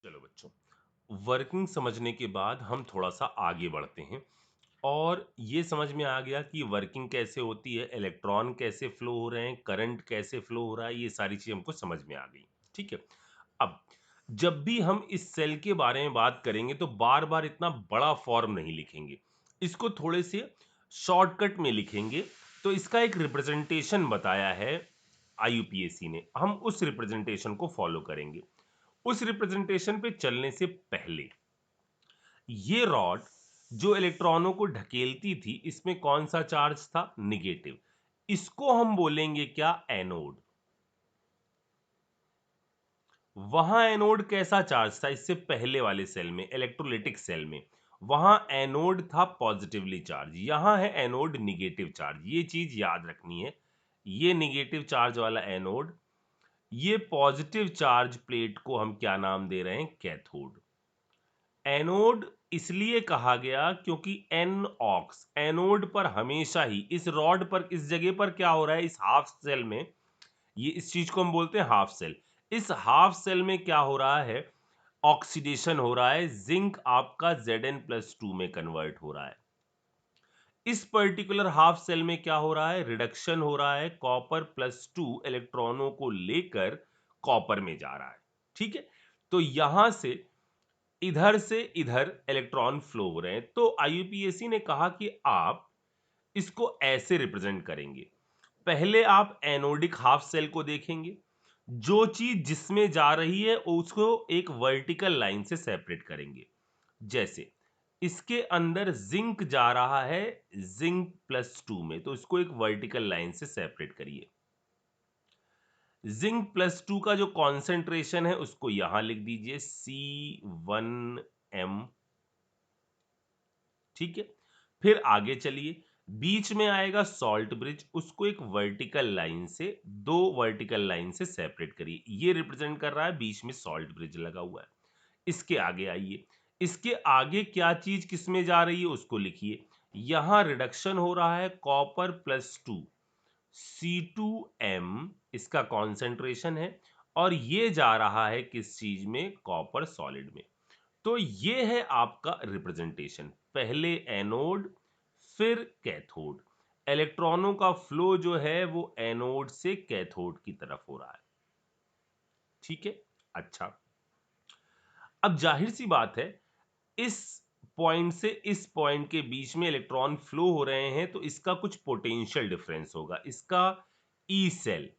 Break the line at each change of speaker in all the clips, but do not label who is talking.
चलो बच्चों, वर्किंग समझने के बाद हम थोड़ा सा आगे बढ़ते हैं और ये समझ में आ गया कि वर्किंग कैसे होती है, इलेक्ट्रॉन कैसे फ्लो हो रहे हैं, करंट कैसे फ्लो हो रहा है, ये सारी चीज़ हमको समझ में आ गई। ठीक है। अब जब भी हम इस सेल के बारे में बात करेंगे तो बार बार इतना बड़ा फॉर्म नहीं लिखेंगे, इसको थोड़े से शॉर्टकट में लिखेंगे। तो इसका एक रिप्रेजेंटेशन बताया है आईयूपीएसी ने, हम उस रिप्रेजेंटेशन को फॉलो करेंगे। उस रिप्रेजेंटेशन पे चलने से पहले ये रॉड जो इलेक्ट्रॉनों को ढकेलती थी, इसमें कौन सा चार्ज था? निगेटिव। इसको हम बोलेंगे क्या? एनोड। वहां एनोड कैसा चार्ज था? इससे पहले वाले सेल में, इलेक्ट्रोलिटिक सेल में, वहां एनोड था पॉजिटिवली चार्ज, यहां है एनोड निगेटिव चार्ज। ये चीज याद रखनी है। ये निगेटिव चार्ज वाला एनोड, ये पॉजिटिव चार्ज प्लेट को हम क्या नाम दे रहे हैं? कैथोड। एनोड इसलिए कहा गया क्योंकि एन ऑक्स, एनोड पर हमेशा ही, इस रॉड पर, इस जगह पर क्या हो रहा है, इस हाफ सेल में, ये इस चीज को हम बोलते हैं हाफ सेल। इस हाफ सेल में क्या हो रहा है? ऑक्सीडेशन हो रहा है, जिंक आपका Zn+2 में कन्वर्ट हो रहा है। इस पर्टिकुलर हाफ सेल में क्या हो रहा है? रिडक्शन हो रहा है, कॉपर+2 इलेक्ट्रॉनों को लेकर कॉपर में जा रहा है। ठीक है। तो यहां से इधर इलेक्ट्रॉन फ्लो हो रहे हैं। तो आईयूपीएसी ने कहा कि आप इसको ऐसे रिप्रेजेंट करेंगे। पहले आप एनोडिक हाफ सेल को देखेंगे, जो चीज जिसमें जा रही है उसको एक वर्टिकल लाइन से सेपरेट करेंगे। जैसे इसके अंदर जिंक जा रहा है Zn+2 में, तो इसको एक वर्टिकल लाइन से सेपरेट करिए। Zn+2 का जो कॉन्सेंट्रेशन है उसको यहां लिख दीजिए, C1m। ठीक है। फिर आगे चलिए, बीच में आएगा सॉल्ट ब्रिज, उसको एक वर्टिकल लाइन से, दो वर्टिकल लाइन से सेपरेट करिए। ये रिप्रेजेंट कर रहा है बीच में सॉल्ट ब्रिज लगा हुआ है। इसके आगे आइए, इसके आगे क्या चीज किसमें जा रही है उसको लिखिए। यहां रिडक्शन हो रहा है, कॉपर+2, C2m इसका कॉन्सेंट्रेशन है, और ये जा रहा है किस चीज में? कॉपर सॉलिड में। तो ये है आपका रिप्रेजेंटेशन, पहले एनोड फिर कैथोड। इलेक्ट्रॉनों का फ्लो जो है वो एनोड से कैथोड की तरफ हो रहा है। ठीक है। अच्छा, अब जाहिर सी बात है, इस पॉइंट से इस पॉइंट के बीच में इलेक्ट्रॉन फ्लो हो रहे हैं, तो इसका कुछ पोटेंशियल डिफरेंस होगा, इसका ई सेल,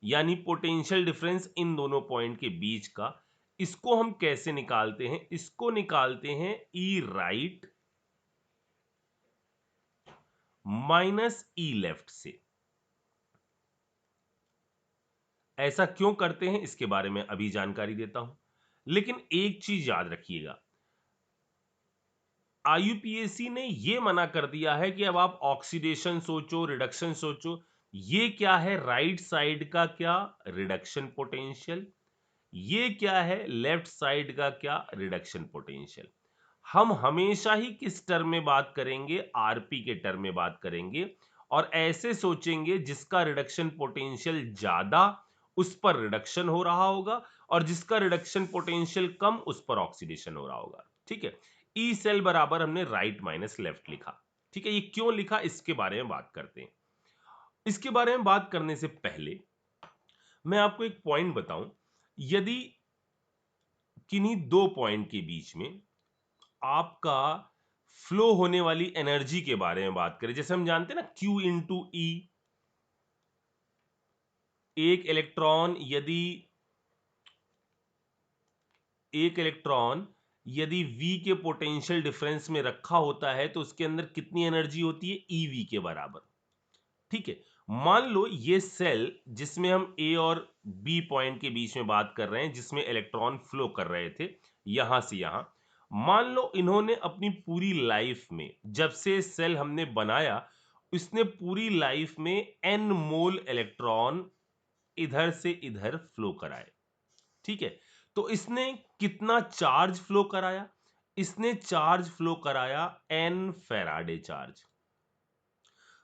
यानी पोटेंशियल डिफरेंस इन दोनों पॉइंट के बीच का। इसको हम कैसे निकालते हैं? इसको निकालते हैं ई राइट माइनस ई लेफ्ट से। ऐसा क्यों करते हैं इसके बारे में अभी जानकारी देता हूं, लेकिन एक चीज याद रखिएगा, आईयूपीएसी ने यह मना कर दिया है कि अब आप ऑक्सीडेशन सोचो, रिडक्शन सोचो। ये क्या है? राइट साइड का क्या? Reduction potential. ये क्या है? लेफ्ट साइड का क्या? Reduction potential. हम हमेशा ही किस टर्म में बात करेंगे? आरपी के टर्म में बात करेंगे, और ऐसे सोचेंगे जिसका रिडक्शन पोटेंशियल ज्यादा उस पर रिडक्शन हो रहा होगा, और जिसका रिडक्शन पोटेंशियल कम उस पर ऑक्सीडेशन हो रहा होगा। ठीक है। ई सेल बराबर हमने राइट माइनस लेफ्ट लिखा। ठीक है। ये क्यों लिखा, इसके बारे में बात करते हैं। इसके बारे में बात करने से पहले मैं आपको एक पॉइंट बताऊं। यदि किन्हीं दो पॉइंट के बीच में आपका फ्लो होने वाली एनर्जी के बारे में बात करें, जैसे हम जानते हैं ना, Q/E। एक इलेक्ट्रॉन यदि एक इलेक्ट्रॉन यदि V के पोटेंशियल डिफरेंस में रखा होता है तो उसके अंदर कितनी एनर्जी होती है? EV के बराबर। ठीक है। मान लो ये सेल जिसमें हम A और B पॉइंट के बीच में बात कर रहे हैं, जिसमें इलेक्ट्रॉन फ्लो कर रहे थे यहां से यहां, मान लो इन्होंने अपनी पूरी लाइफ में, जब से सेल हमने बनाया, इसने पूरी लाइफ में n मोल इलेक्ट्रॉन इधर से इधर फ्लो कराए। ठीक है। तो इसने कितना चार्ज फ्लो कराया? इसने चार्ज फ्लो कराया n फैराडे चार्ज।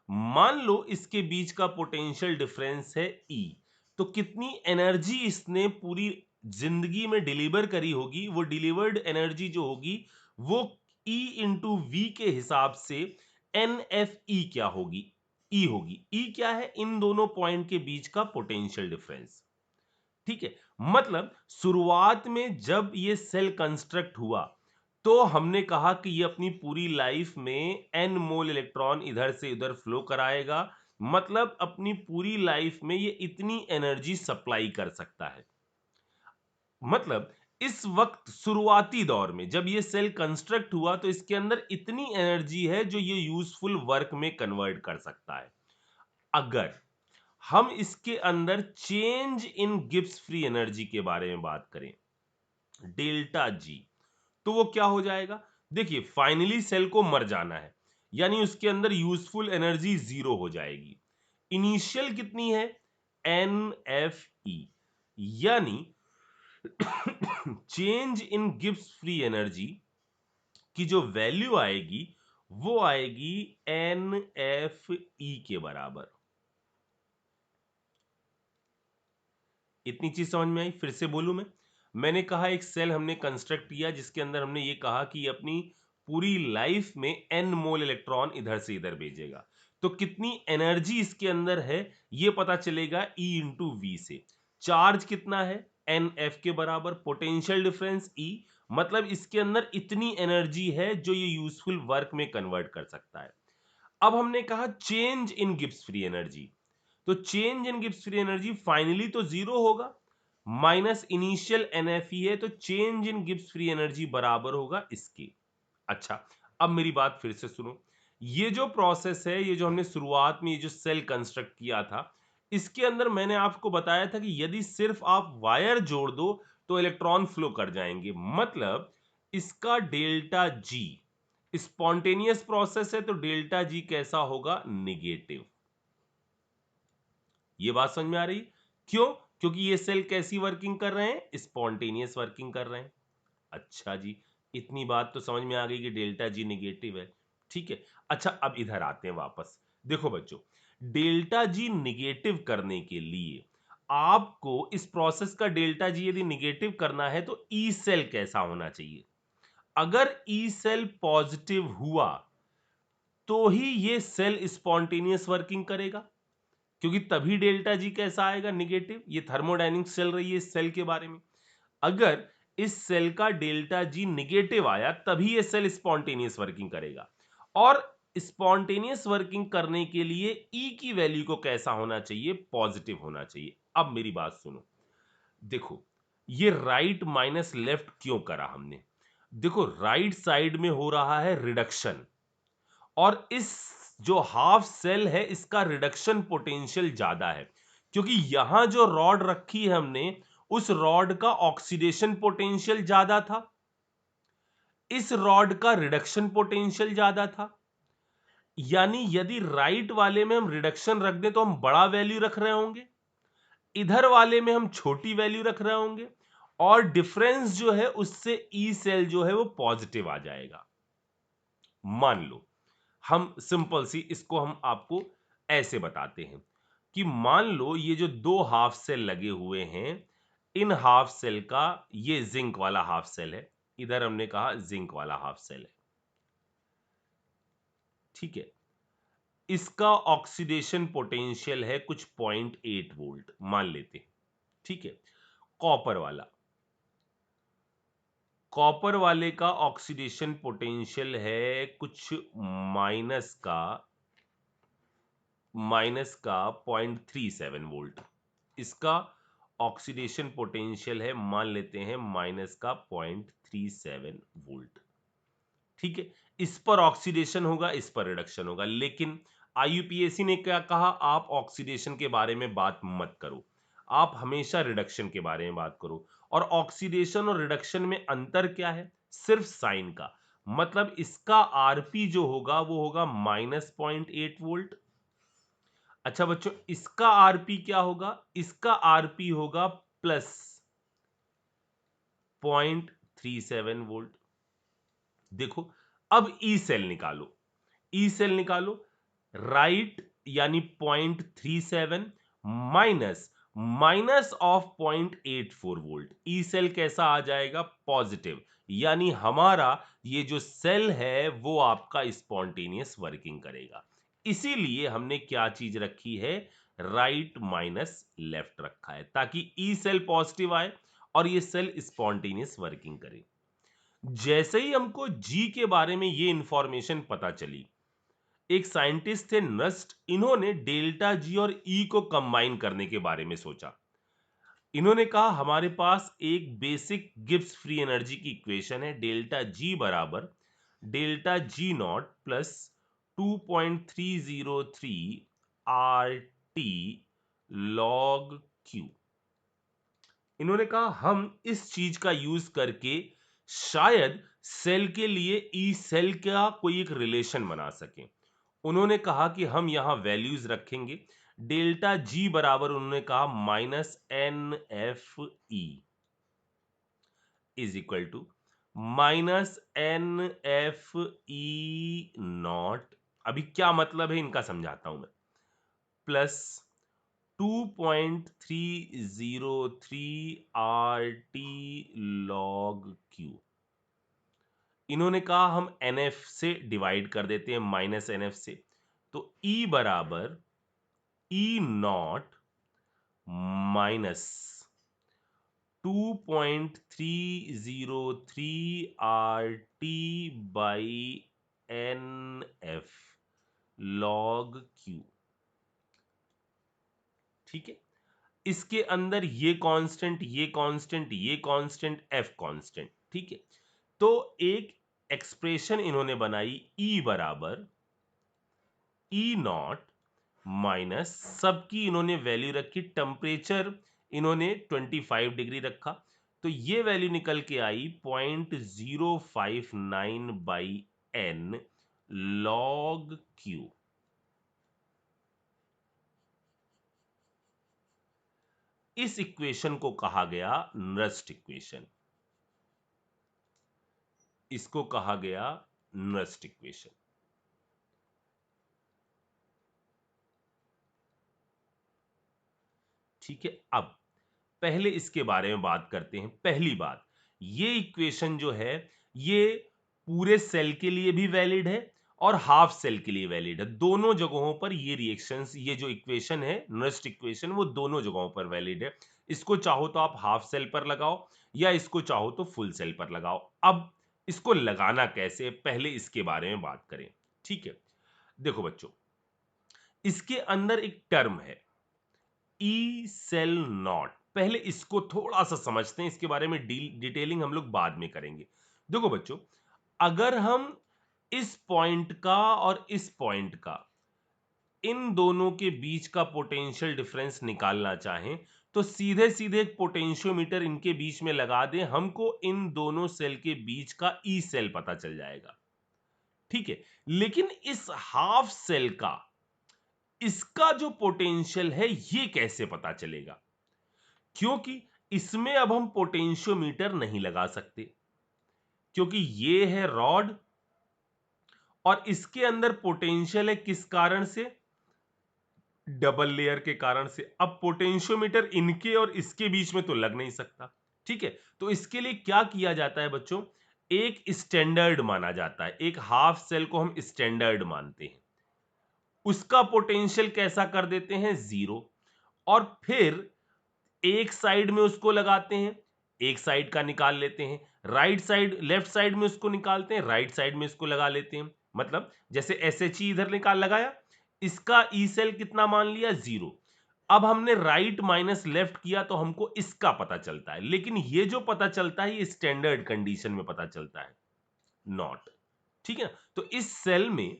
मान लो इसके बीच का पोटेंशियल डिफरेंस है E, तो कितनी एनर्जी इसने पूरी जिंदगी में डिलीवर करी होगी, वो डिलीवर्ड एनर्जी जो होगी वो E इंटू वी के हिसाब से NFE क्या होगी, E होगी। E क्या है, इन दोनों पॉइंट के बीच का पोटेंशियल डिफरेंस। ठीक है, मतलब शुरुआत में जब ये सेल कंस्ट्रक्ट हुआ तो हमने कहा कि ये अपनी पूरी लाइफ में n मोल इलेक्ट्रॉन इधर से उधर फ्लो कराएगा, मतलब अपनी पूरी लाइफ में ये इतनी एनर्जी सप्लाई कर सकता है। मतलब इस वक्त शुरुआती दौर में जब ये सेल कंस्ट्रक्ट हुआ तो इसके अंदर इतनी एनर्जी है जो ये यूजफुल वर्क में कन्वर्ट कर सकता है। अगर हम इसके अंदर change in Gibbs free energy के बारे में बात करें, डेल्टा जी, तो वो क्या हो जाएगा? देखिए, फाइनली सेल को मर जाना है, यानी उसके अंदर यूजफुल एनर्जी 0 हो जाएगी। इनिशियल कितनी है? NFE, यानी change in Gibbs free energy की जो वैल्यू आएगी वो आएगी NFE के बराबर। इतनी चीज समझ में आई? फिर से बोलूं मैंने कहा एक सेल हमने कंस्ट्रक्ट किया जिसके अंदर हमने ये कहा कि ये अपनी पूरी लाइफ में n मोल इलेक्ट्रॉन इधर से इधर भेजेगा, तो कितनी एनर्जी इसके अंदर है ये पता चलेगा E इंटू वी से। चार्ज कितना है? NF के बराबर, पोटेंशियल डिफरेंस E, मतलब इसके अंदर इतनी एनर्जी है जो ये यूजफुल वर्क में कन्वर्ट कर सकता है। अब हमने कहा change in Gibbs free energy, तो change in Gibbs free energy finally तो 0 होगा, माइनस इनिशियल NFE है, तो change in Gibbs free energy बराबर होगा इसके। अच्छा, अब मेरी बात फिर से सुनो। ये जो प्रोसेस है, ये जो हमने शुरुआत में ये जो सेल कंस्ट्रक्ट किया था, इसके अंदर मैंने आपको बताया था कि यदि सिर्फ आप वायर जोड़ दो तो इलेक्ट्रॉन फ्लो कर जाएंगे, मतलब इसका डेल्टा जी, स्पॉन्टेनियस प्रोसेस है तो डेल्टा जी कैसा होगा? निगेटिव। ये बात समझ में आ रही? क्यों? क्योंकि ये सेल कैसी वर्किंग कर रहे हैं? स्पॉन्टेनियस वर्किंग कर रहे हैं। अच्छा जी, इतनी बात तो समझ में आ गई कि डेल्टा जी निगेटिव है। ठीक है, अच्छा अब इधर आते हैं वापस। देखो बच्चों, डेल्टा जी निगेटिव करने के लिए आपको इस प्रोसेस का डेल्टा जी यदि निगेटिव करना है तो ई सेल कैसा होना चाहिए? अगर ई सेल पॉजिटिव हुआ तो ही ये सेल स्पॉन्टेनियस वर्किंग करेगा, क्योंकि तभी डेल्टा जी कैसा आएगा? निगेटिव। ये थर्मोडायनेमिक्स चल रही है इस सेल के बारे में। अगर इस सेल का डेल्टा जी निगेटिव आया तभी ये सेल स्पॉन्टेनियस वर्किंग करेगा, और स्पॉन्टेनियस वर्किंग करने के लिए ई की वैल्यू को कैसा होना चाहिए? पॉजिटिव होना चाहिए। अब मेरी बात सुनो, देखो ये राइट माइनस लेफ्ट क्यों करा हमने? देखो, राइट साइड में हो रहा है रिडक्शन, और इस जो हाफ सेल है इसका रिडक्शन पोटेंशियल ज्यादा है, क्योंकि यहां जो रॉड रखी है हमने उस रॉड का ऑक्सीडेशन पोटेंशियल ज्यादा था, इस रॉड का रिडक्शन पोटेंशियल ज्यादा था। यानी यदि राइट वाले में हम रिडक्शन रख दें तो हम बड़ा वैल्यू रख रहे होंगे, इधर वाले में हम छोटी वैल्यू रख रहे होंगे, और डिफरेंस जो है उससे ई सेल जो है वो पॉजिटिव आ जाएगा। मान लो, हम सिंपल सी इसको हम आपको ऐसे बताते हैं कि मान लो ये जो दो हाफ सेल लगे हुए हैं, इन हाफ सेल का ये जिंक वाला हाफ सेल है, इधर हमने कहा जिंक वाला हाफ सेल है। ठीक है, इसका ऑक्सीडेशन पोटेंशियल है कुछ 0.8 वोल्ट मान लेते हैं। ठीक है, कॉपर वाला, कॉपर वाले का ऑक्सीडेशन पोटेंशियल है कुछ माइनस का 0.37 वोल्ट। इसका ऑक्सीडेशन पोटेंशियल है, मान लेते हैं माइनस का 0.37 वोल्ट। ठीक है, इस पर ऑक्सीडेशन होगा, इस पर रिडक्शन होगा, लेकिन आईयूपीएसी ने क्या कहा? आप ऑक्सीडेशन के बारे में बात मत करो, आप हमेशा रिडक्शन के बारे में बात करो। और ऑक्सीडेशन और रिडक्शन में अंतर क्या है? सिर्फ साइन का, मतलब इसका आरपी जो होगा वो होगा -0.8 वोल्ट। अच्छा बच्चों, इसका आरपी क्या होगा? इसका आरपी होगा +0.37 वोल्ट। देखो, अब ई सेल निकालो, ई सेल निकालो। राइट यानी 0.37 minus minus of 0.84 volt. E cell कैसा आ जाएगा? पॉजिटिव। यानी हमारा ये जो सेल है वो आपका स्पॉन्टेनियस वर्किंग करेगा। इसीलिए हमने क्या चीज रखी है? राइट माइनस लेफ्ट रखा है, ताकि ई सेल पॉजिटिव आए और ये सेल स्पॉन्टेनियस वर्किंग करे। जैसे ही हमको जी के बारे में ये इंफॉर्मेशन पता चली, एक साइंटिस्ट थे नस्ट, इन्होंने डेल्टा जी और ई को कंबाइन करने के बारे में सोचा। इन्होंने कहा हमारे पास एक बेसिक गिब्स फ्री एनर्जी की इक्वेशन है, डेल्टा जी बराबर delta G not plus 2.303 R T log Q. इन्होंने कहा हम इस चीज का यूज करके शायद सेल के लिए ई सेल का कोई एक रिलेशन बना सकें। उन्होंने कहा कि हम यहां वैल्यूज रखेंगे। डेल्टा जी बराबर उन्होंने कहा -NFE is equal to -NFE0। अभी क्या मतलब है इनका समझाता हूं मैं। Plus 2.303 RT log Q। इन्होंने कहा हम NF से डिवाइड कर देते हैं, -NF से, तो E बराबर E0 minus 2.303 RT by NF log Q। ठीक है, इसके अंदर ये कांस्टेंट, ये कांस्टेंट, ये कांस्टेंट, F कांस्टेंट। ठीक है, तो एक एक्सप्रेशन इन्होंने बनाई E बराबर E0 माइनस, सबकी इन्होंने वैल्यू रखी, टेम्परेचर इन्होंने 25 डिग्री रखा, तो ये वैल्यू निकल के आई 0.059 बाई N log Q। इस इक्वेशन को कहा गया नस्ट इक्वेशन। इसको कहा गया नस्ट इक्वेशन। ठीक है, अब पहले इसके बारे में बात करते हैं। पहली बात, ये इक्वेशन जो है ये पूरे सेल के लिए भी वैलिड है और हाफ सेल के लिए वैलिड है। दोनों जगहों पर ये रिएक्शंस, ये जो इक्वेशन है नस्ट इक्वेशन, वो दोनों जगहों पर वैलिड है। इसको चाहो तो आप हाफ सेल पर लगाओ या इसको चाहो तो फुल सेल पर लगाओ। अब इसको लगाना कैसे, पहले इसके बारे में बात करें। ठीक है, देखो बच्चों, इसके अंदर एक टर्म है ई सेल नॉट। पहले इसको थोड़ा सा समझते हैं, इसके बारे में डिटेलिंग हम लोग बाद में करेंगे। देखो बच्चों, अगर हम इस पॉइंट का और इस पॉइंट का, इन दोनों के बीच का पोटेंशियल डिफरेंस निकालना चाहें तो सीधे सीधे एक पोटेंशियोमीटर इनके बीच में लगा दें, हमको इन दोनों सेल के बीच का ई सेल पता चल जाएगा। ठीक है, लेकिन इस हाफ सेल का, इसका जो पोटेंशियल है ये कैसे पता चलेगा? क्योंकि इसमें अब हम पोटेंशियोमीटर नहीं लगा सकते, क्योंकि ये है रॉड और इसके अंदर पोटेंशियल है, किस कारण से? डबल लेयर के कारण से। अब पोटेंशियोमीटर इनके और इसके बीच में तो लग नहीं सकता। ठीक है, तो इसके लिए क्या किया जाता है बच्चों? एक स्टैंडर्ड माना जाता है, एक हाफ सेल को हम स्टैंडर्ड मानते हैं, उसका पोटेंशियल कैसा कर देते हैं? 0। और फिर एक साइड में उसको लगाते हैं, एक साइड का निकाल लेते हैं, राइट साइड, लेफ्ट साइड में उसको निकालते हैं, राइट साइड में इसको लगा लेते हैं। मतलब जैसे SHE इधर निकाल लगाया, इसका ई सेल कितना मान लिया? 0। अब हमने राइट माइनस लेफ्ट किया तो हमको इसका पता चलता है, लेकिन ये जो पता चलता है ये स्टैंडर्ड कंडीशन में पता चलता है, नॉट। ठीक है, तो इस सेल में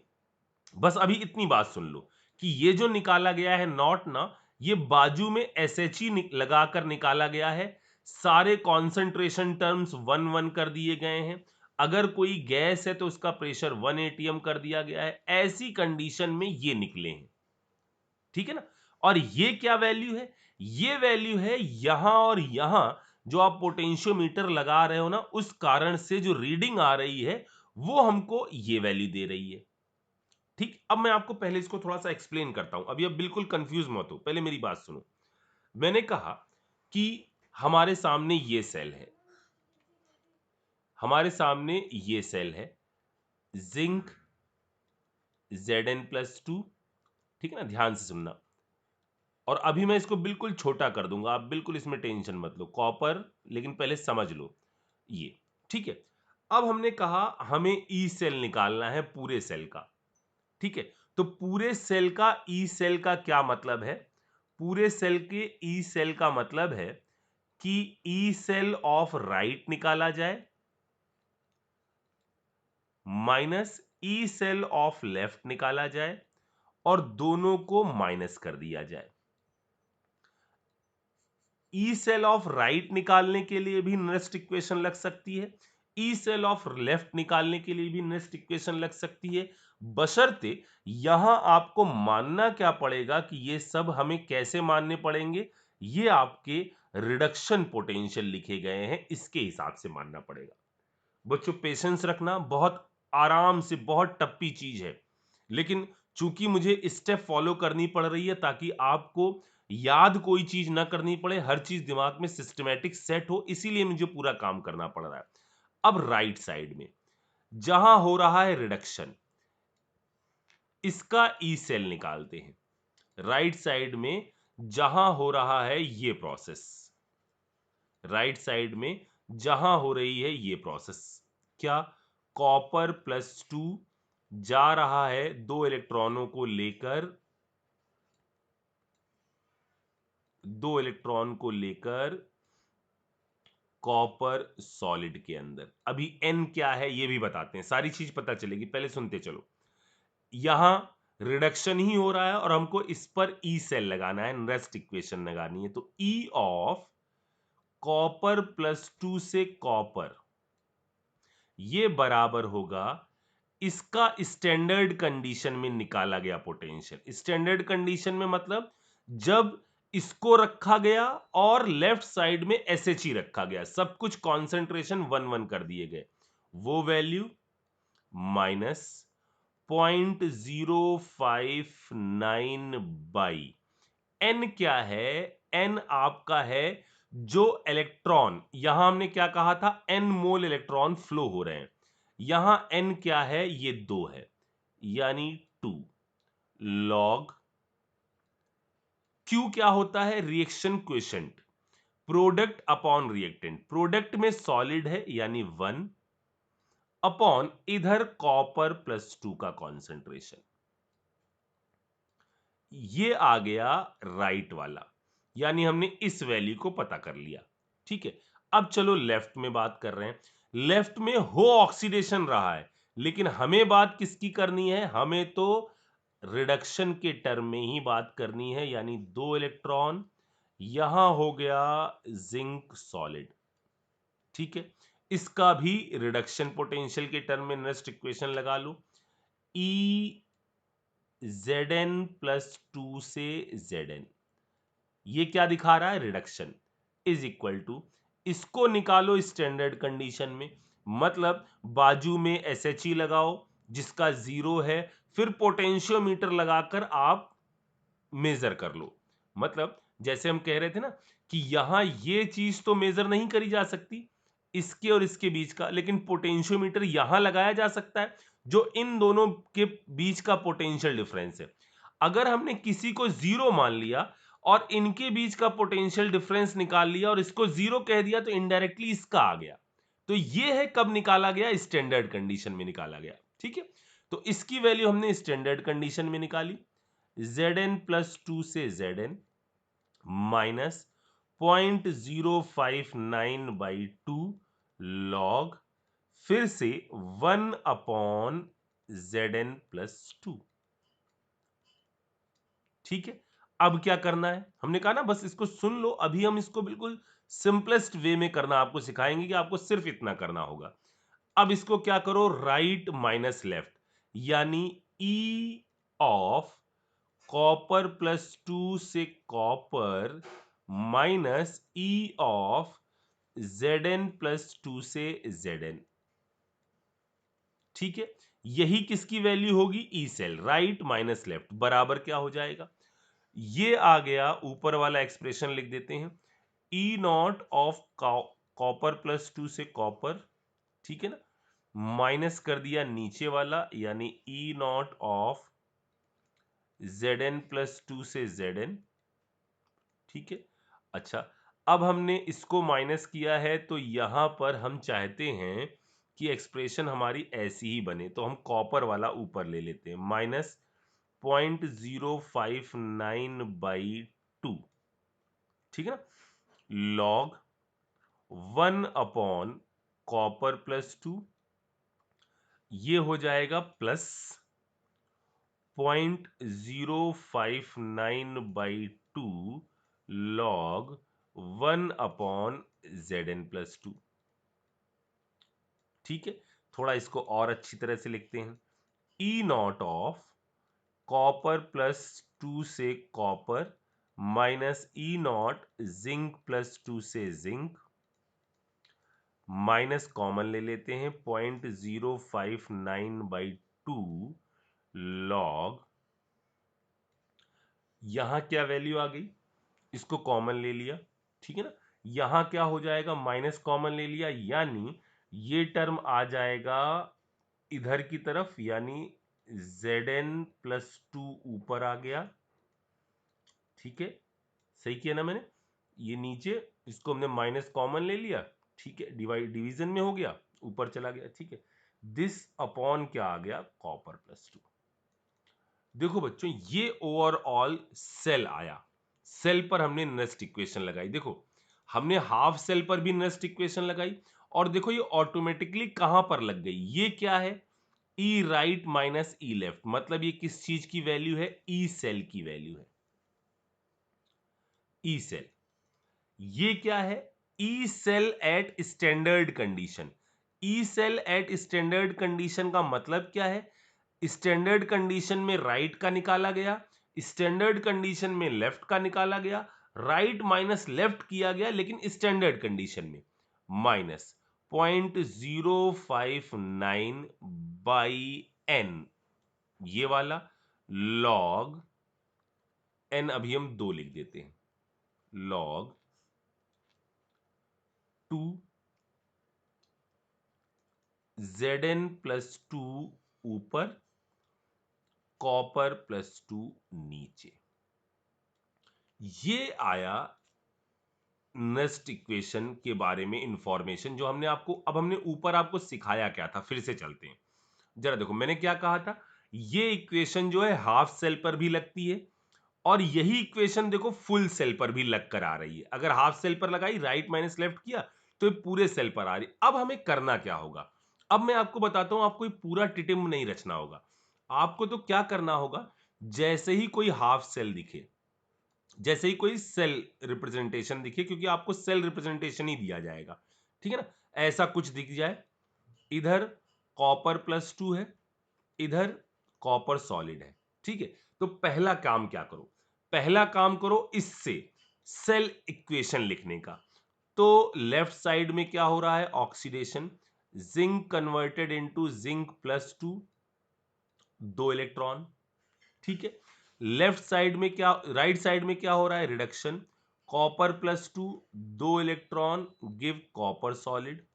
बस अभी इतनी बात सुन लो कि ये जो निकाला गया है नॉट ना, ये बाजू में SHE लगाकर निकाला गया है। सारे कॉन्सेंट्रेशन टर्म्स 1 1 कर दिए गए हैं। अगर कोई गैस है तो उसका प्रेशर 1 atm कर दिया गया है। ऐसी कंडीशन में ये निकले हैं। ठीक है ना, और ये क्या वैल्यू है? ये वैल्यू है यहां और यहां जो आप पोटेंशियोमीटर लगा रहे हो ना, उस कारण से जो रीडिंग आ रही है वो हमको ये वैल्यू दे रही है। ठीक, अब मैं आपको पहले इसको थोड़ा सा एक्सप्लेन करता हूं, अभी अब बिल्कुल कंफ्यूज मत हो, पहले मेरी बात सुनो। मैंने कहा कि हमारे सामने ये सेल है, हमारे सामने ये सेल है, जिंक Zn+2, ठीक है ना, ध्यान से सुनना। और अभी मैं इसको बिल्कुल छोटा कर दूंगा, आप बिल्कुल इसमें टेंशन मत लो, कॉपर, लेकिन पहले समझ लो ये, ठीक है। अब हमने कहा हमें ई सेल निकालना है पूरे सेल का, ठीक है। तो पूरे सेल का ई सेल का क्या मतलब है? पूरे सेल के ई सेल का मतलब है कि ई सेल ऑफ राइट निकाला जाए minus E cell of left निकाला जाए और दोनों को माइनस कर दिया जाए। ई सेल ऑफ राइट निकालने के लिए भी नेक्स्ट इक्वेशन लग सकती है, ई सेल ऑफ लेफ्ट निकालने के लिए भी नेक्स्ट इक्वेशन लग सकती है, बशर्ते यहां आपको मानना क्या पड़ेगा कि ये सब हमें कैसे मानने पड़ेंगे, ये आपके रिडक्शन पोटेंशियल लिखे गए हैं, इसके हिसाब से मानना पड़ेगा। बच्चों पेशेंस रखना, बहुत आराम से, बहुत टप्पी चीज है, लेकिन चूंकि मुझे स्टेप फॉलो करनी पड़ रही है ताकि आपको याद कोई चीज ना करनी पड़े, हर चीज दिमाग में सिस्टमैटिक सेट हो, इसीलिए मुझे पूरा काम करना पड़ रहा है। अब राइट साइड में जहां हो रहा है रिडक्शन, इसका ई सेल निकालते हैं। राइट साइड में जहां हो रहा है ये प्रोसेस, राइट साइड में जहां हो रही है ये प्रोसेस, क्या? कॉपर+2 जा रहा है दो इलेक्ट्रॉनों को लेकर, दो इलेक्ट्रॉन को लेकर कॉपर सॉलिड के अंदर। अभी एन क्या है ये भी बताते हैं, सारी चीज पता चलेगी, पहले सुनते चलो। यहां रिडक्शन ही हो रहा है और हमको इस पर ई सेल लगाना है, नेक्स्ट इक्वेशन लगानी है। तो ई ऑफ कॉपर+2 से कॉपर, ये बराबर होगा इसका स्टैंडर्ड कंडीशन में निकाला गया पोटेंशियल। स्टैंडर्ड कंडीशन में मतलब जब इसको रखा गया और लेफ्ट साइड में SHE रखा गया, सब कुछ कॉन्सेंट्रेशन 1 1 कर दिए गए, वो वैल्यू माइनस 0.059 बाई एन। क्या है? एन आपका है जो इलेक्ट्रॉन, यहां हमने क्या कहा था, एन मोल इलेक्ट्रॉन फ्लो हो रहे हैं, यहां एन क्या है, ये 2 है, यानी 2 लॉग क्यू क्या होता है, reaction quotient, product upon reactant, product में सॉलिड है यानी 1 अपॉन इधर कॉपर+2 का कॉन्सेंट्रेशन, ये आ गया राइट वाला, यानी हमने इस वैल्यू को पता कर लिया, ठीक है। अब चलो लेफ्ट में बात कर रहे हैं, लेफ्ट में हो ऑक्सीडेशन रहा है, लेकिन हमें बात किसकी करनी है, हमें तो रिडक्शन के टर्म में ही बात करनी है, यानी 2 इलेक्ट्रॉन, यहां हो गया जिंक सॉलिड, ठीक है। इसका भी रिडक्शन पोटेंशियल के टर्म में नेक्स्ट इक्वेशन लगा लो, ई Zn+2 से Zn, ये क्या दिखा रहा है, रिडक्शन, इज इक्वल टू, इसको निकालो स्टैंडर्ड कंडीशन में, मतलब बाजू में SHE लगाओ जिसका 0 है, फिर पोटेंशियोमीटर लगाकर आप मेजर कर लो। मतलब जैसे हम कह रहे थे ना कि यहां ये चीज तो मेजर नहीं करी जा सकती इसके और इसके बीच का, लेकिन पोटेंशियोमीटर यहां लगाया जा सकता है जो इन दोनों के बीच का पोटेंशियल डिफरेंस है। अगर हमने किसी को 0 मान लिया और इनके बीच का पोटेंशियल डिफरेंस निकाल लिया और इसको 0 कह दिया तो इनडायरेक्टली इसका आ गया। तो ये है कब निकाला गया, स्टैंडर्ड कंडीशन में निकाला गया, ठीक है। तो इसकी वैल्यू हमने स्टैंडर्ड कंडीशन में निकाली, Zn+2 से Zn माइनस 0.059/2 लॉग, फिर से 1 अपॉन Zn+2, ठीक है। अब क्या करना है, हमने कहा ना बस इसको सुन लो, अभी हम इसको बिल्कुल सिंपलेस्ट वे में करना आपको सिखाएंगे कि आपको सिर्फ इतना करना होगा। अब इसको क्या करो, राइट माइनस लेफ्ट, यानी ई ऑफ कॉपर+2 से copper minus E of Zn+2 से Zn, ठीक है। यही किसकी वैल्यू होगी, E cell, right minus left, बराबर क्या हो जाएगा, ये आ गया, ऊपर वाला एक्सप्रेशन लिख देते हैं, ई नॉट ऑफ कॉपर प्लस 2 से कॉपर, ठीक है ना, माइनस कर दिया नीचे वाला, यानी ई नॉट ऑफ Zn प्लस 2 से Zn, ठीक है। अच्छा, अब हमने इसको माइनस किया है, तो यहां पर हम चाहते हैं कि एक्सप्रेशन हमारी ऐसी ही बने, तो हम कॉपर वाला ऊपर ले लेते हैं, माइनस 0.059/2, ठीक है ना, लॉग 1 अपॉन कॉपर प्लस 2, ये हो जाएगा प्लस 0.059/2 लॉग 1/Zn+2, ठीक है। थोड़ा इसको और अच्छी तरह से लिखते हैं, ई नॉट ऑफ कॉपर प्लस 2 से copper minus E not zinc plus 2 से जिंक, माइनस कॉमन ले लेते हैं, 0.059/2 लॉग, यहां क्या वैल्यू आ गई, इसको कॉमन ले लिया, ठीक है ना, यहां क्या हो जाएगा, माइनस कॉमन ले लिया, यानी ये टर्म आ जाएगा इधर की तरफ, यानी Zn+2 ऊपर आ गया, ठीक है, सही किया ना मैंने, ये नीचे, इसको हमने माइनस कॉमन ले लिया, ठीक है, डिवीजन में हो गया, ऊपर चला गया, ठीक है, दिस अपॉन क्या आ गया, कॉपर प्लस 2। देखो बच्चों, ये ओवरऑल सेल आया, सेल पर हमने नेस्ट इक्वेशन लगाई, देखो हमने हाफ सेल पर भी नेस्ट इक्वेशन लगाई, और देखो ये ऑटोमेटिकली कहां पर लग गई, ये क्या है, ई राइट माइनस ई लेफ्ट, मतलब ये किस चीज की वैल्यू है, ई सेल की वैल्यू है, ई सेल, ये क्या है, E cell at standard condition, E cell at standard condition का मतलब क्या है, स्टैंडर्ड कंडीशन में राइट का निकाला गया, स्टैंडर्ड कंडीशन में लेफ्ट का निकाला गया, राइट माइनस लेफ्ट किया गया, लेकिन स्टैंडर्ड कंडीशन में माइनस 0.059/n, ये वाला लॉग n, अभी हम 2 लिख देते हैं, लॉग 2 Zn+2 ऊपर, कॉपर प्लस 2 नीचे, ये आया नेस्ट इक्वेशन के बारे में इंफॉर्मेशन, जो हमने आपको, अब हमने ऊपर आपको सिखाया क्या था, फिर से चलते हैं जरा। देखो मैंने क्या कहा था, ये इक्वेशन जो है हाफ सेल पर भी लगती है, और यही इक्वेशन देखो फुल सेल पर भी लग कर आ रही है, अगर हाफ सेल पर लगाई, राइट माइनस लेफ्ट किया, तो ये पूरे सेल पर आ रही। अब हमें करना क्या होगा, अब मैं आपको बताता हूं, आपको पूरा टिटिम नहीं रचना होगा, आपको तो क्या करना होगा, जैसे ही कोई हाफ सेल दिखे, जैसे ही कोई सेल रिप्रेजेंटेशन दिखे, क्योंकि आपको सेल रिप्रेजेंटेशन ही दिया जाएगा, ठीक है ना, ऐसा कुछ दिख जाए, इधर कॉपर प्लस 2 है, इधर कॉपर सॉलिड है, ठीक है, तो पहला काम क्या करो, पहला काम करो इससे सेल इक्वेशन लिखने का, तो लेफ्ट साइड में क्या हो रहा है, oxidation, zinc converted into zinc plus 2, 2 electron, ठीक है, लेफ्ट साइड में क्या, राइट साइड में क्या हो रहा है, reduction, copper plus 2, 2 electron give copper solid,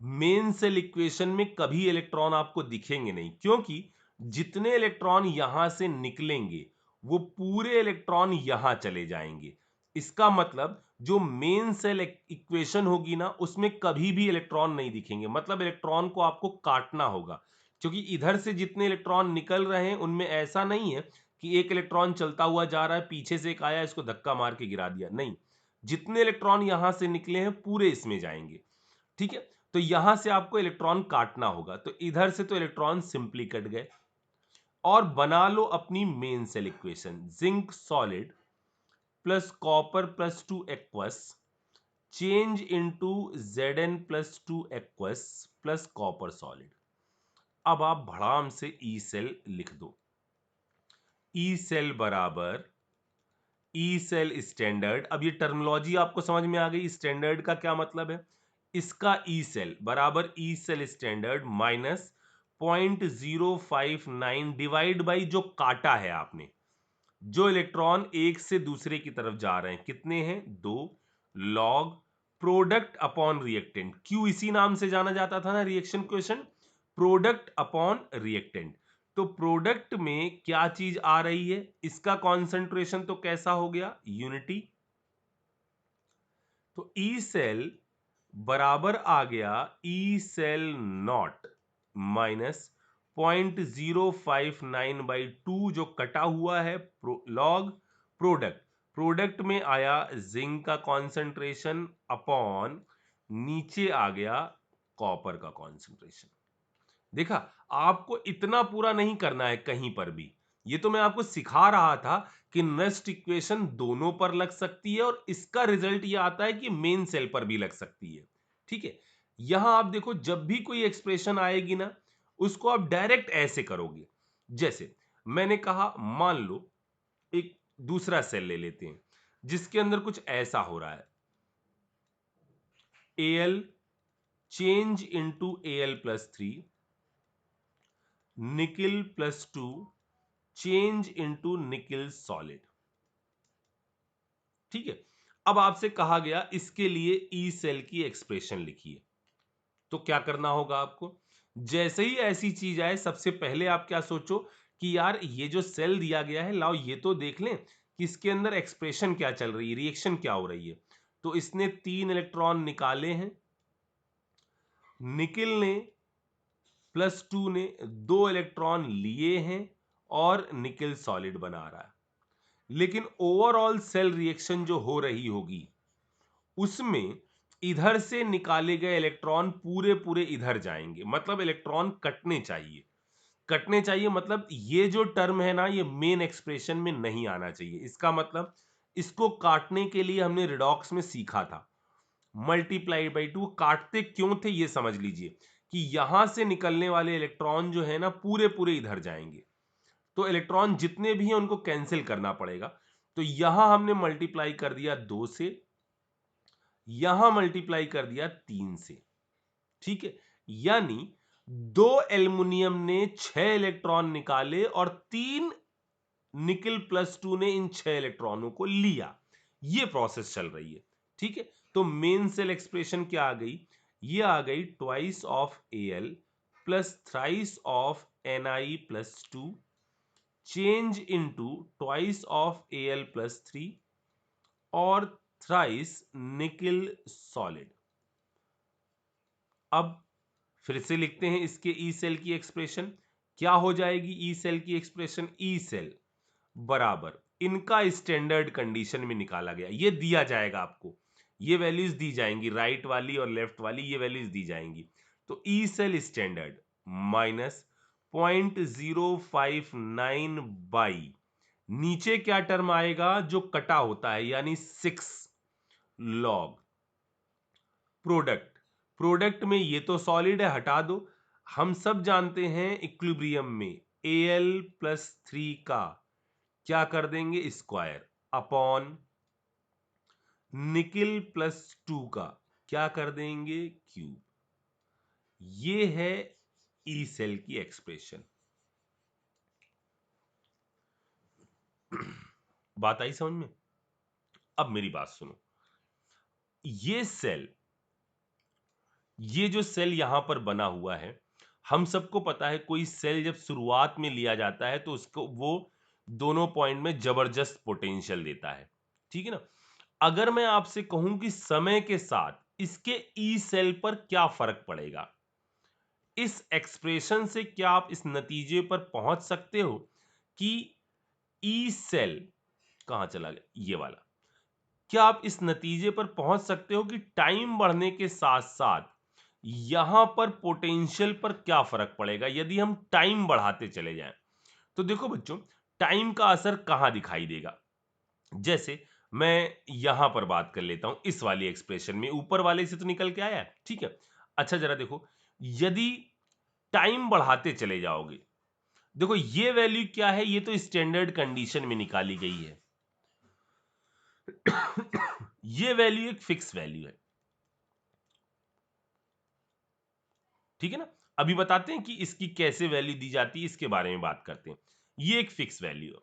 main cell equation में कभी इलेक्ट्रॉन आपको दिखेंगे नहीं, क्योंकि जितने इलेक्ट्रॉन यहां से निकलेंगे वो पूरे इलेक्ट्रॉन यहां चले जाएंगे, इसका मतलब जो मेन सेल इक्वेशन होगी ना, उसमें कभी भी इलेक्ट्रॉन नहीं दिखेंगे, मतलब इलेक्ट्रॉन को आपको काटना होगा, क्योंकि इधर से जितने इलेक्ट्रॉन निकल रहे हैं उनमें ऐसा नहीं है कि एक इलेक्ट्रॉन चलता हुआ जा रहा है, पीछे से एक आया इसको धक्का मार के गिरा दिया, नहीं, जितने इलेक्ट्रॉन यहां से निकले हैं पूरे इसमें जाएंगे, ठीक है, तो यहां से आपको इलेक्ट्रॉन काटना होगा, तो इधर से तो इलेक्ट्रॉन सिंपली कट गए, और बना लो अपनी main cell equation, zinc solid plus copper plus 2 aqueous change into Zn+2 aqueous plus copper solid. अब आप भड़ाम से ई सेल लिख दो, ई सेल बराबर ई सेल स्टैंडर्ड, अब ये टर्मिनोलॉजी आपको समझ में आ गई, स्टैंडर्ड का क्या मतलब है, इसका ई सेल बराबर E cell standard minus 0.059 divide by जो काटा है आपने, जो इलेक्ट्रॉन एक से दूसरे की तरफ जा रहे हैं, कितने हैं 2, लॉग प्रोडक्ट अपॉन रिएक्टेंट। क्यों इसी नाम से जाना जाता था ना reaction question, product upon reactant. तो प्रोडक्ट में क्या चीज आ रही है, इसका कॉन्सेंट्रेशन तो कैसा हो गया, यूनिटी। तो ई सेल बराबर आ गया ई सेल नॉट माइनस 0.059/2 जो कटा हुआ है लॉग प्रोडक्ट में आया जिंक का कॉन्सेंट्रेशन अपॉन नीचे आ गया कॉपर का कॉन्सेंट्रेशन। देखा, आपको इतना पूरा नहीं करना है कहीं पर भी, ये तो मैं आपको सिखा रहा था कि नेस्ट इक्वेशन दोनों पर लग सकती है और इसका रिजल्ट ये आता है कि मेन सेल पर भी लग सकती है। ठीक है, यहां आप देखो जब भी कोई एक्सप्रेशन आएगी ना, उसको आप डायरेक्ट ऐसे करोगे। जैसे मैंने कहा, मान लो एक दूसरा सेल ले लेते हैं जिसके अंदर कुछ ऐसा हो रहा है, Al change into Al+3, nickel +2 change into nickel solid. ठीक है, अब आपसे कहा गया इसके लिए ई सेल की एक्सप्रेशन लिखिए। तो क्या करना होगा आपको, जैसे ही ऐसी चीज आए सबसे पहले आप क्या सोचो कि यार ये जो सेल दिया गया है, लाओ ये तो देख लें कि इसके अंदर एक्सप्रेशन क्या चल रही है, रिएक्शन क्या हो रही है। तो इसने 3 इलेक्ट्रॉन निकाले हैं, निकिल ने +2 ने 2 इलेक्ट्रॉन लिए हैं और निकिल सॉलिड बना रहा है। लेकिन ओवरऑल सेल रिएक्शन जो हो रही होगी उसमें इधर से निकाले गए इलेक्ट्रॉन पूरे पूरे इधर जाएंगे, मतलब इलेक्ट्रॉन कटने चाहिए, मतलब ये जो टर्म है ना, ये मेन एक्सप्रेशन में नहीं आना चाहिए। इसका मतलब इसको काटने के लिए हमने रिडॉक्स में सीखा था, मल्टीप्लाई/2। काटते क्यों थे ये समझ लीजिए कि यहां से निकलने वाले इलेक्ट्रॉन जो है ना पूरे पूरे इधर जाएंगे, तो इलेक्ट्रॉन जितने भी हैं उनको कैंसिल करना पड़ेगा। तो यहां हमने मल्टीप्लाई कर दिया 2 से, यहां मल्टीप्लाई कर दिया 3 से। ठीक है, यानी 2 एल्युमिनियम ने 6 इलेक्ट्रॉन निकाले और 3 निकिल +2 ने इन 6 इलेक्ट्रॉनों को लिया। ये प्रोसेस चल रही है। ठीक है, तो मेन सेल एक्सप्रेशन क्या आ गई, ये आ गई twice of Al plus thrice of Ni+2 change into twice of Al+3 और थ्राइस निकिल सॉलिड। अब फिर से लिखते हैं इसके ई सेल की एक्सप्रेशन। क्या हो जाएगी ई सेल की एक्सप्रेशन, ई सेल बराबर इनका स्टैंडर्ड कंडीशन में निकाला गया, ये दिया जाएगा आपको, ये वैल्यूज दी जाएंगी, राइट वाली और लेफ्ट वाली ये वैल्यूज दी जाएंगी। तो E cell standard minus 0.059 by नीचे क्या टर्म आएगा जो कटा होता है, यानी 6 लॉग प्रोडक्ट में ये तो सॉलिड है, हटा दो। हम सब जानते हैं इक्विलिब्रियम में Al+3 का क्या कर देंगे, स्क्वायर अपॉन निकिल +2 का क्या कर देंगे, क्यूब। ये है ई सेल की एक्सप्रेशन। बात आई समझ में। अब मेरी बात सुनो, ये जो सेल यहां पर बना हुआ है, हम सबको पता है कोई सेल जब शुरुआत में लिया जाता है तो उसको वो दोनों पॉइंट में जबरदस्त पोटेंशियल देता है। ठीक है ना, अगर मैं आपसे कहूं कि समय के साथ इसके ई सेल पर क्या फर्क पड़ेगा, इस एक्सप्रेशन से क्या आप इस नतीजे पर पहुंच सकते हो कि ई सेल कहां चला गया, ये वाला, क्या आप इस नतीजे पर पहुंच सकते हो कि टाइम बढ़ने के साथ साथ यहां पर पोटेंशियल पर क्या फर्क पड़ेगा यदि हम टाइम बढ़ाते चले जाएं। तो देखो बच्चों, टाइम का असर कहां दिखाई देगा, जैसे मैं यहां पर बात कर लेता हूं, इस वाली एक्सप्रेशन में ऊपर वाले से तो निकल के आया है। ठीक है, अच्छा जरा देखो, यदि टाइम बढ़ाते चले जाओगे, देखो ये वैल्यू क्या है, ये तो स्टैंडर्ड कंडीशन में निकाली गई है। ये वैल्यू एक फिक्स वैल्यू है। ठीक है ना, अभी बताते हैं कि इसकी कैसे वैल्यू दी जाती है, इसके बारे में बात करते हैं। ये एक फिक्स वैल्यू है।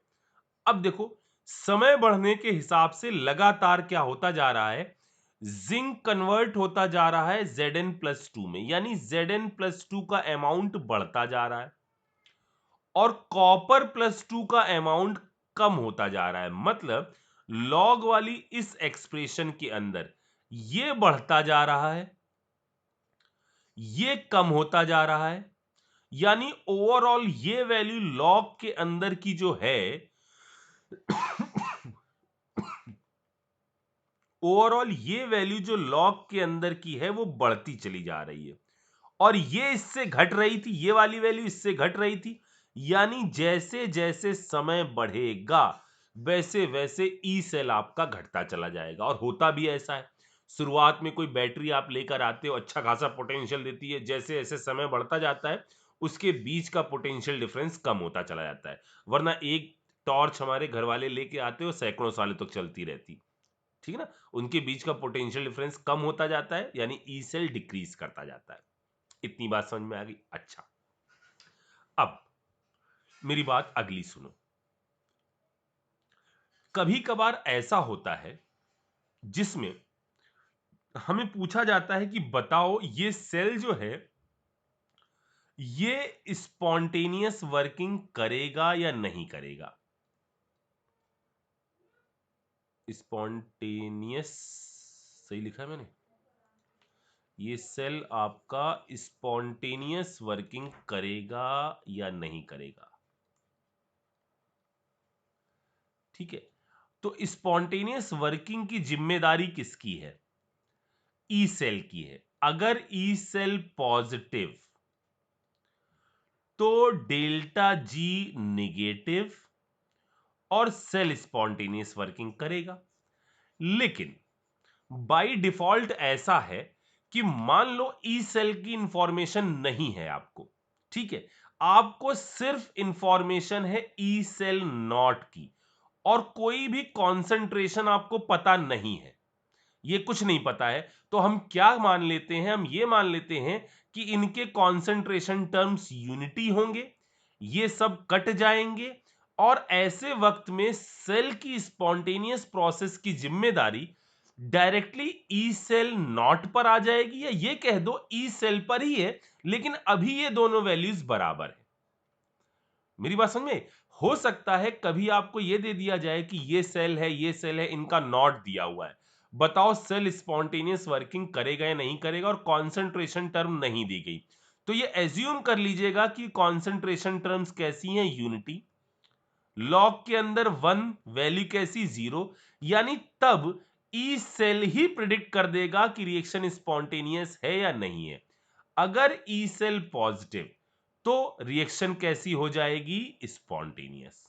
अब देखो, समय बढ़ने के हिसाब से लगातार क्या होता जा रहा है, जिंक कन्वर्ट होता जा रहा है Zn+2 में, यानी Zn+2 का अमाउंट बढ़ता जा रहा है और कॉपर+2 का अमाउंट कम होता जा रहा है। मतलब लॉग वाली इस एक्सप्रेशन के अंदर ये बढ़ता जा रहा है, ये कम होता जा रहा है, यानी ओवरऑल ये वैल्यू लॉग के अंदर की जो है ओवरऑल ये वैल्यू जो लॉग के अंदर की है वो बढ़ती चली जा रही है और ये इससे घट रही थी, ये वाली वैल्यू इससे घट रही थी। यानी जैसे जैसे समय बढ़ेगा वैसे वैसे ई सेल आपका घटता चला जाएगा और होता भी ऐसा है। शुरुआत में कोई बैटरी आप लेकर आते हो, अच्छा खासा पोटेंशियल देती है, जैसे जैसे समय बढ़ता जाता है उसके बीच का पोटेंशियल डिफरेंस कम होता चला जाता है। वरना एक टॉर्च हमारे घर वाले लेके आते हो सैकड़ों सालों तक चलती रहती, ठीक है ना। उनके बीच का पोटेंशियल डिफरेंस कम होता जाता है, यानी ई सेल डिक्रीज करता जाता है। इतनी बात समझ में आ गई? अच्छा, अब मेरी बात अगली सुनो। कभी कभार ऐसा होता है जिसमें हमें पूछा जाता है कि बताओ ये सेल जो है ये स्पॉन्टेनियस वर्किंग करेगा या नहीं करेगा। स्पॉन्टेनियस सही लिखा है मैंने? ये सेल आपका स्पॉन्टेनियस वर्किंग करेगा या नहीं करेगा, ठीक है। तो स्पॉन्टेनियस वर्किंग की जिम्मेदारी किसकी है? ई सेल की है। अगर ई सेल पॉजिटिव तो डेल्टा जी निगेटिव और सेल स्पॉन्टेनियस वर्किंग करेगा। लेकिन बाय डिफॉल्ट ऐसा है कि मान लो ई सेल की इंफॉर्मेशन नहीं है आपको, ठीक है। आपको सिर्फ इंफॉर्मेशन है ई सेल नॉट की और कोई भी कॉन्सेंट्रेशन आपको पता नहीं है, ये कुछ नहीं पता है। तो हम क्या मान लेते हैं, हम ये मान लेते हैं कि इनके कॉन्सेंट्रेशन टर्म्स यूनिटी होंगे, ये सब कट जाएंगे और ऐसे वक्त में सेल की स्पॉन्टेनियस प्रोसेस की जिम्मेदारी डायरेक्टली ई सेल नॉट पर आ जाएगी, या ये कह दो ई सेल पर ही है, लेकिन अभी ये दोनों वैल्यूज बराबर है। मेरी बात समझ में? हो सकता है कभी आपको यह दे दिया जाए कि ये सेल है, ये सेल है, इनका नॉट दिया हुआ है, बताओ सेल स्पॉन्टेनियस वर्किंग करेगा या नहीं करेगा, और कॉन्सेंट्रेशन टर्म नहीं दी गई। तो ये एज्यूम कर लीजिएगा कि कॉन्सेंट्रेशन टर्म्स कैसी हैं, यूनिटी, लॉग के अंदर 1, वैल्यू कैसी 0, यानी तब ई सेल ही प्रिडिक्ट कर देगा कि रिएक्शन स्पॉन्टेनियस है या नहीं है। अगर ई सेल पॉजिटिव तो रिएक्शन कैसी हो जाएगी, स्पॉन्टेनियस,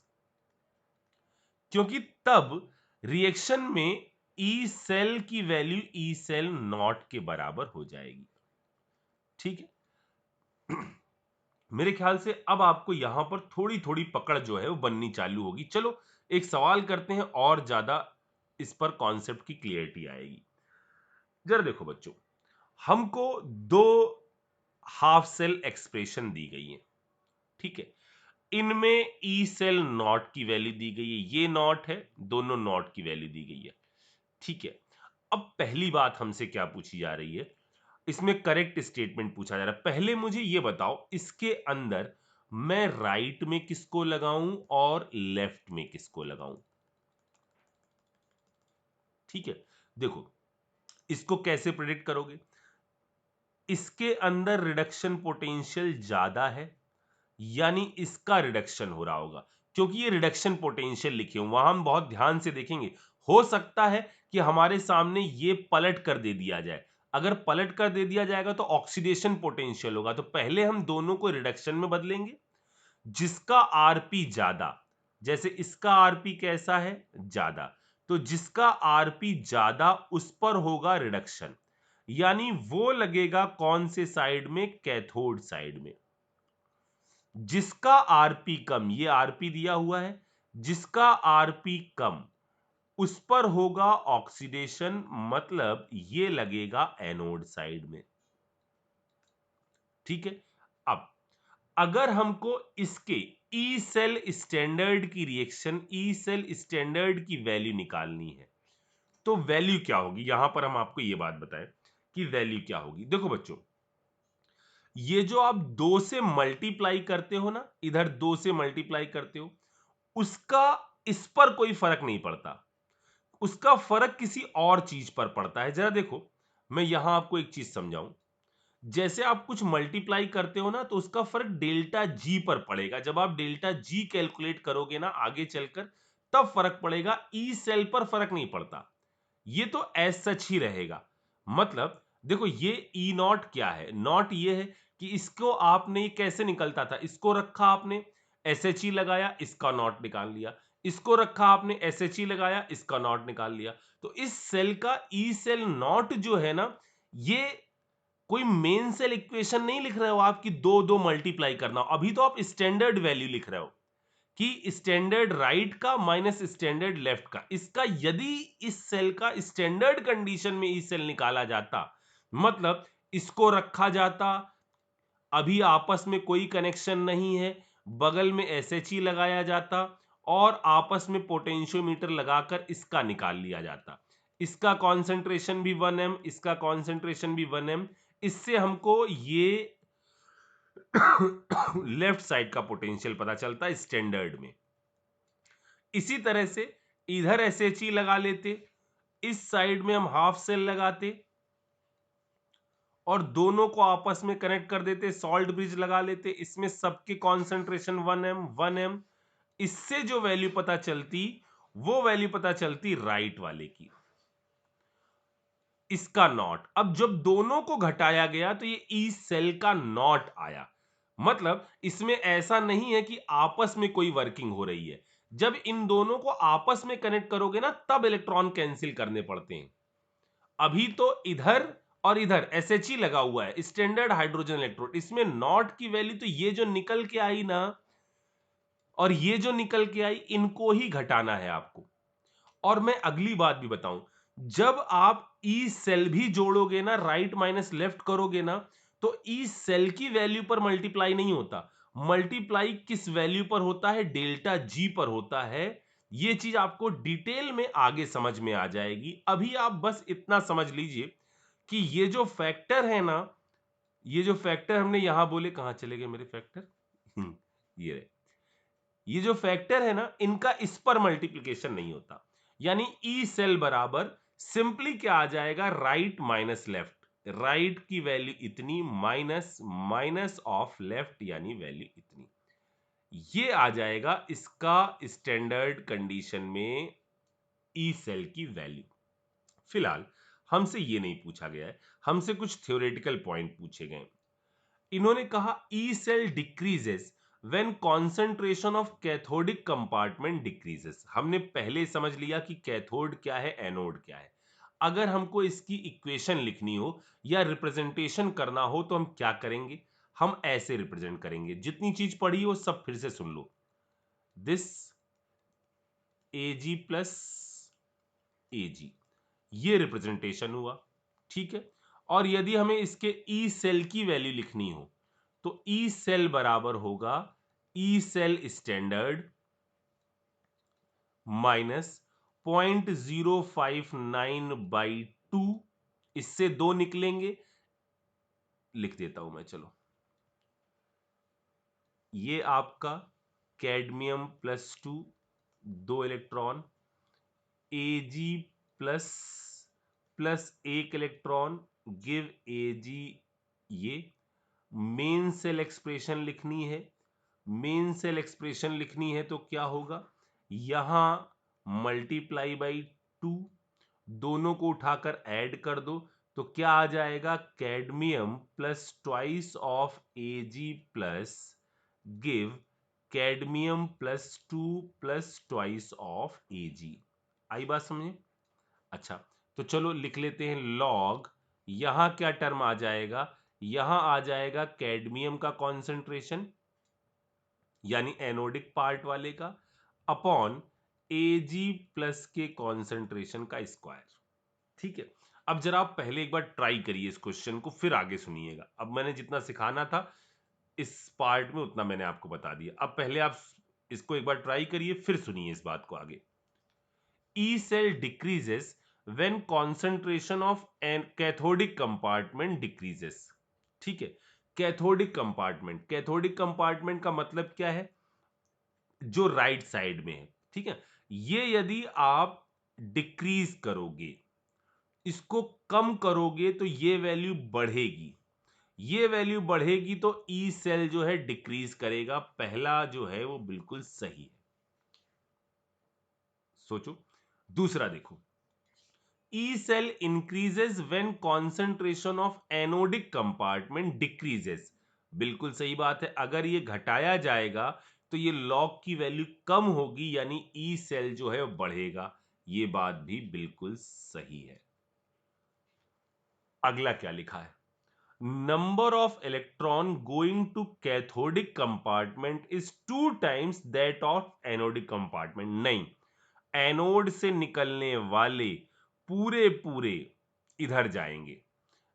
क्योंकि तब रिएक्शन में ई सेल की वैल्यू ई सेल नॉट के बराबर हो जाएगी, ठीक है। मेरे ख्याल से अब आपको यहां पर थोड़ी थोड़ी पकड़ जो है वो बननी चालू होगी। चलो एक सवाल करते हैं और ज्यादा इस पर कॉन्सेप्ट की क्लियरिटी आएगी। जरा देखो बच्चों, हमको दो हाफ सेल एक्सप्रेशन दी गई है, ठीक है। इनमें ई सेल नॉट की वैल्यू दी गई है, ये नॉट है, दोनों नॉट की वैल्यू दी गई है, ठीक है। अब पहली बात हमसे क्या पूछी जा रही है, इसमें करेक्ट स्टेटमेंट पूछा जा रहा है। पहले मुझे ये बताओ इसके अंदर मैं राइट में किसको लगाऊं और लेफ्ट में किसको लगाऊं, ठीक है। देखो इसको कैसे प्रिडिक्ट करोगे, इसके अंदर रिडक्शन पोटेंशियल ज्यादा है, यानी इसका रिडक्शन हो रहा होगा, क्योंकि ये रिडक्शन पोटेंशियल लिखे हुए, वहां हम बहुत ध्यान से देखेंगे। हो सकता है कि हमारे सामने ये पलट कर दे दिया जाए, अगर पलट कर दे दिया जाएगा तो ऑक्सीडेशन पोटेंशियल होगा, तो पहले हम दोनों को रिडक्शन में बदलेंगे। जिसका आरपी ज्यादा, जैसे इसका आरपी कैसा है, ज्यादा, तो जिसका आरपी ज्यादा उस पर होगा रिडक्शन, यानी वो लगेगा कौन से साइड में, कैथोड साइड में। जिसका आरपी कम, ये आरपी दिया हुआ है, जिसका आरपी कम उस पर होगा ऑक्सीडेशन, मतलब ये लगेगा एनोड साइड में, ठीक है। अब अगर हमको इसके ई सेल स्टैंडर्ड की रिएक्शन, ई सेल स्टैंडर्ड की वैल्यू निकालनी है, तो वैल्यू क्या होगी? यहां पर हम आपको ये बात बताएं कि वैल्यू क्या होगी। देखो बच्चों, ये जो आप 2 से मल्टीप्लाई करते हो ना, इधर 2 से मल्टीप्लाई करते हो, उसका इस पर कोई फर्क नहीं पड़ता, उसका फर्क किसी और चीज पर पड़ता है। जरा देखो, मैं यहां आपको एक चीज समझाऊं। जैसे आप कुछ मल्टीप्लाई करते हो ना, तो उसका फर्क डेल्टा जी पर पड़ेगा। जब आप डेल्टा जी कैलकुलेट करोगे ना आगे चलकर, तब फर्क पड़ेगा, ई सेल पर फर्क नहीं पड़ता। ये तो एज सच ही रहेगा। मतलब देखो, ये ई नॉट क्या है? नॉट ये है कि इसको आपने कैसे निकलता था, इसको रखा आपने, एस एच ई लगाया, इसका नॉट निकाल लिया, इसको रखा आपने, एस एच ई लगाया, इसका नॉट निकाल लिया। तो इस सेल का ई सेल नॉट जो है ना, ये कोई मेन सेल इक्वेशन नहीं लिख रहे हो आप कि दो दो मल्टीप्लाई करना। अभी तो आप स्टैंडर्ड वैल्यू लिख रहे हो कि स्टैंडर्ड राइट का माइनस स्टैंडर्ड लेफ्ट का। इसका यदि इस सेल का स्टैंडर्ड कंडीशन में ई सेल निकाला जाता, मतलब इसको रखा जाता, अभी आपस में कोई कनेक्शन नहीं है, बगल में एसएचई लगाया जाता और आपस में पोटेंशियोमीटर लगाकर इसका निकाल लिया जाता। इसका कॉन्सेंट्रेशन भी 1m, इसका कॉन्सेंट्रेशन भी 1m। इससे हमको ये लेफ्ट साइड का पोटेंशियल पता चलता है स्टैंडर्ड में। इसी तरह से इधर एसएचई लगा लेते, इस साइड में हम हाफ सेल लगाते और दोनों को आपस में कनेक्ट कर देते, सॉल्ट ब्रिज लगा लेते, इसमें सबके कॉन्सेंट्रेशन 1m 1m। इससे जो वैल्यू पता चलती, वो वैल्यू पता चलती राइट वाले की, इसका नॉट। अब जब दोनों को घटाया गया तो ये ई सेल का नॉट आया। मतलब इसमें ऐसा नहीं है कि आपस में कोई वर्किंग हो रही है। जब इन दोनों को आपस में कनेक्ट करोगे ना, तब इलेक्ट्रॉन कैंसिल करने पड़ते हैं। अभी तो इधर और इधर एसएचई लगा हुआ है, स्टैंडर्ड हाइड्रोजन इलेक्ट्रोड। इसमें नॉट की वैल्यू तो ये जो निकल के आई ना, और ये जो निकल के आई, इनको ही घटाना है आपको। और मैं अगली बात भी बताऊं, जब आप ई सेल भी जोड़ोगे ना, राइट माइनस लेफ्ट करोगे ना, तो ई सेल की वैल्यू पर मल्टीप्लाई नहीं होता। मल्टीप्लाई किस वैल्यू पर होता है? डेल्टा जी पर होता है। ये चीज आपको डिटेल में आगे समझ में आ जाएगी। अभी आप बस इतना समझ लीजिए कि ये जो फैक्टर है ना, ये जो फैक्टर हमने यहां बोले, कहां चले गए मेरे फैक्टर? ये रहे। ये जो फैक्टर है ना, इनका इस पर मल्टीप्लीकेशन नहीं होता। यानी ई सेल बराबर सिंपली क्या आ जाएगा? Right minus left. राइट की वैल्यू इतनी माइनस माइनस ऑफ लेफ्ट, यानी वैल्यू इतनी। ये आ जाएगा इसका स्टैंडर्ड कंडीशन में ई सेल की वैल्यू। फिलहाल हमसे ये नहीं पूछा गया है, हमसे कुछ थ्योरेटिकल पॉइंट पूछे गए। इन्होंने कहा E cell decreases when concentration of cathodic compartment decreases. हमने पहले समझ लिया कि कैथोड क्या है, एनोड क्या है। अगर हमको इसकी इक्वेशन लिखनी हो या रिप्रेजेंटेशन करना हो, तो हम क्या करेंगे? हम ऐसे रिप्रेजेंट करेंगे। जितनी चीज पढ़ी हो सब फिर से सुन लो। दिस एजी प्लस एजी, ये रिप्रेजेंटेशन हुआ, ठीक है। और यदि हमें इसके ई सेल की वैल्यू लिखनी हो, तो ई सेल बराबर होगा ई सेल स्टैंडर्ड माइनस 0.059/2। इससे दो निकलेंगे, लिख देता हूं मैं, चलो। ये आपका कैडमियम +2, 2 इलेक्ट्रॉन, एजी प्लस प्लस 1 इलेक्ट्रॉन, गिव एजी। ये मेन सेल एक्सप्रेशन लिखनी है। मेन सेल एक्सप्रेशन लिखनी है तो क्या होगा? यहां मल्टीप्लाई बाई 2, दोनों को उठाकर ऐड कर दो, तो क्या आ जाएगा? Cadmium plus twice of AG plus give cadmium +2 plus twice of AG. आई बात समझे? अच्छा, तो चलो लिख लेते हैं लॉग। यहां क्या टर्म आ जाएगा? यहां आ जाएगा कैडमियम का कॉन्सेंट्रेशन, यानी एनोडिक पार्ट वाले का, अपॉन एजी प्लस के कॉन्सेंट्रेशन का स्क्वायर। ठीक है। अब जरा आप पहले एक बार ट्राई करिए इस क्वेश्चन को, फिर आगे सुनिएगा। अब मैंने जितना सिखाना था इस पार्ट में उतना मैंने आपको बता दिया। अब पहले आप इसको एक बार ट्राई करिए, फिर सुनिए इस बात को आगे। E cell decreases when concentration of an cathodic compartment decreases. ठीक है, कैथोडिक कंपार्टमेंट का मतलब क्या है? जो राइट साइड में है। ठीक है, ये यदि आप डिक्रीज करोगे, इसको कम करोगे, तो ये वैल्यू बढ़ेगी। ये वैल्यू बढ़ेगी तो ई सेल जो है डिक्रीज करेगा। पहला जो है वो बिल्कुल सही है। सोचो, दूसरा देखो। E cell increases when concentration of anodic compartment decreases. बिल्कुल सही बात है। अगर ये घटाया जाएगा तो ये लॉग की वैल्यू कम होगी, यानी ई सेल जो है वो बढ़ेगा। ये बात भी बिल्कुल सही है। अगला क्या लिखा है? Number of electron going to cathodic compartment is 2 times that of anodic compartment. नहीं, एनोड से निकलने वाले पूरे पूरे इधर जाएंगे।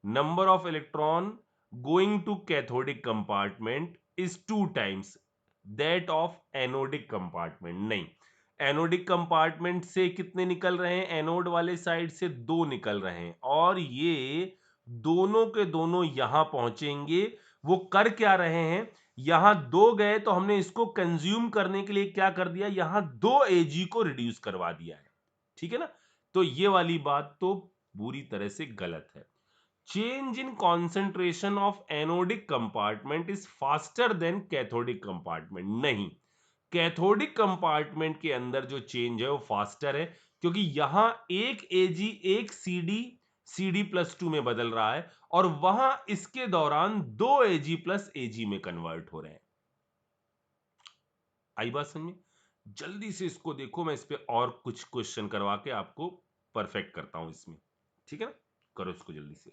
Number of electron going to cathodic compartment is 2 times that of anodic compartment. नहीं, एनोडिक कंपार्टमेंट से कितने निकल रहे हैं? एनोड वाले साइड से 2 निकल रहे हैं, और ये दोनों के दोनों यहां पहुंचेंगे। वो कर क्या रहे हैं? यहां 2 गए तो हमने इसको कंज्यूम करने के लिए क्या कर दिया? यहां 2 एजी को रिड्यूस करवा दिया है। ठीक है ना? तो ये वाली बात तो पूरी तरह से गलत है। Change in concentration of anodic compartment is faster than cathodic compartment. नहीं, कैथोडिक कंपार्टमेंट के अंदर जो चेंज है वो फास्टर है, क्योंकि यहां एक एजी एक सीडी+2 में बदल रहा है, और वहां इसके दौरान 2 एजी प्लस एजी में कन्वर्ट हो रहे हैं। आई बात समझ में? जल्दी से इसको देखो, मैं इस पे और कुछ क्वेश्चन करवा के आपको परफेक्ट करता हूं इसमें। ठीक है ना? करो इसको जल्दी से।